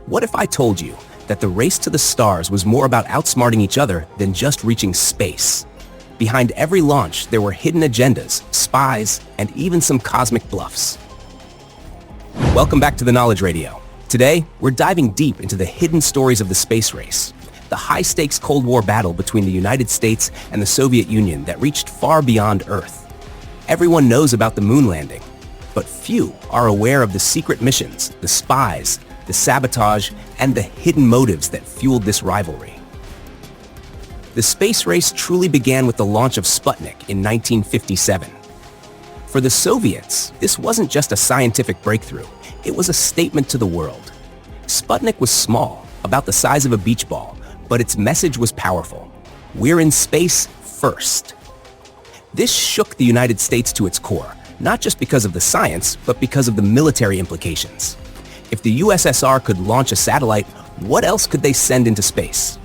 What if I told you that the race to the stars was more about outsmarting each other than just reaching space? Behind every launch, there were hidden agendas, spies, and even some cosmic bluffs. Welcome back to the Knowledge Radio. Today, we're diving deep into the hidden stories of the space race, the high-stakes Cold War battle between the United States and the Soviet Union that reached far beyond Earth. Everyone knows about the moon landing, but few are aware of the secret missions, the spies, the sabotage, and the hidden motives that fueled this rivalry. The space race truly began with the launch of Sputnik in 1957. For the Soviets, this wasn't just a scientific breakthrough, it was a statement to the world. Sputnik was small, about the size of a beach ball, but its message was powerful. We're in space first. This shook the United States to its core, not just because of the science, but because of the military implications. If the USSR could launch a satellite, what else could they send into space?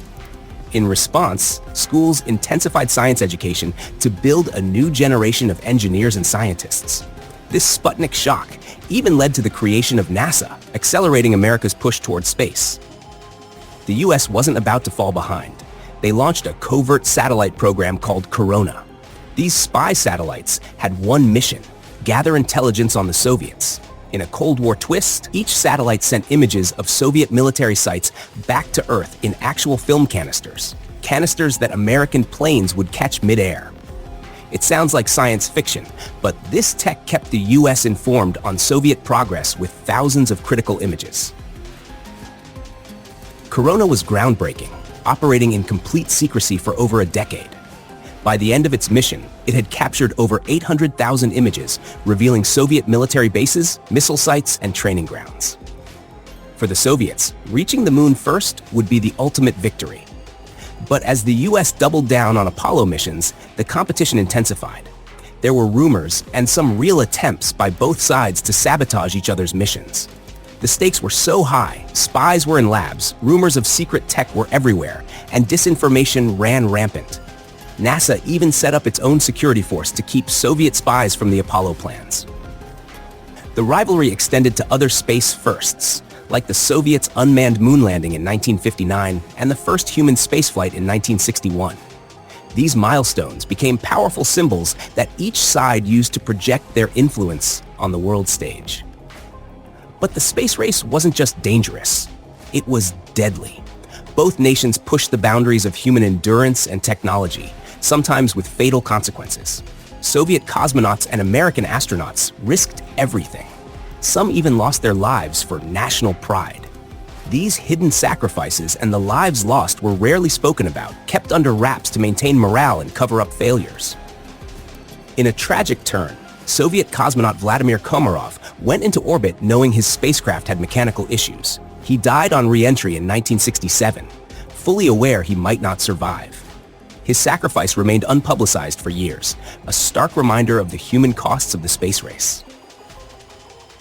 In response, schools intensified science education to build a new generation of engineers and scientists. This Sputnik shock even led to the creation of NASA, accelerating America's push towards space. The US wasn't about to fall behind. They launched a covert satellite program called Corona. These spy satellites had one mission: gather intelligence on the Soviets. In a Cold War twist, each satellite sent images of Soviet military sites back to Earth in actual film canisters that American planes would catch mid-air. It sounds like science fiction, but this tech kept the US informed on Soviet progress with thousands of critical images. Corona was groundbreaking, operating in complete secrecy for over a decade. By the end of its mission, it had captured over 800,000 images, revealing Soviet military bases, missile sites, and training grounds. For the Soviets, reaching the moon first would be the ultimate victory. But as the US doubled down on Apollo missions, the competition intensified. There were rumors and some real attempts by both sides to sabotage each other's missions. The stakes were so high, spies were in labs, rumors of secret tech were everywhere, and disinformation ran rampant. NASA even set up its own security force to keep Soviet spies from the Apollo plans. The rivalry extended to other space firsts, like the Soviets' unmanned moon landing in 1959 and the first human spaceflight in 1961. These milestones became powerful symbols that each side used to project their influence on the world stage. But the space race wasn't just dangerous, it was deadly. Both nations pushed the boundaries of human endurance and technology, sometimes with fatal consequences. Soviet cosmonauts and American astronauts risked everything. Some even lost their lives for national pride. These hidden sacrifices and the lives lost were rarely spoken about, kept under wraps to maintain morale and cover up failures. In a tragic turn, Soviet cosmonaut Vladimir Komarov went into orbit knowing his spacecraft had mechanical issues. He died on re-entry in 1967, fully aware he might not survive. His sacrifice remained unpublicized for years, a stark reminder of the human costs of the space race.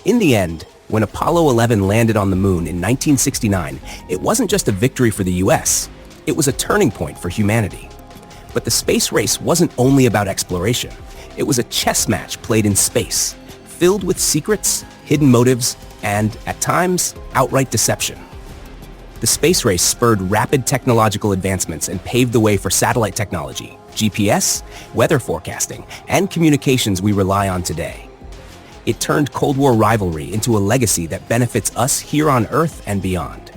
In the end, when Apollo 11 landed on the moon in 1969, it wasn't just a victory for the US, it was a turning point for humanity. But the space race wasn't only about exploration. It was a chess match played in space, filled with secrets, hidden motives, and, at times, outright deception. The space race spurred rapid technological advancements and paved the way for satellite technology, GPS, weather forecasting, and communications we rely on today. It turned Cold War rivalry into a legacy that benefits us here on Earth and beyond.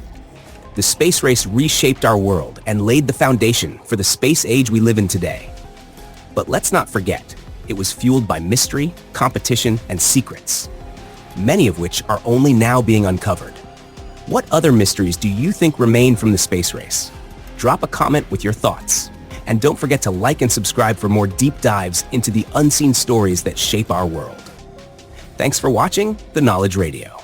The space race reshaped our world and laid the foundation for the space age we live in today. But let's not forget, it was fueled by mystery, competition, and secrets, many of which are only now being uncovered. What other mysteries do you think remain from the space race? Drop a comment with your thoughts. And don't forget to like and subscribe for more deep dives into the unseen stories that shape our world. Thanks for watching The Knowledge Radio.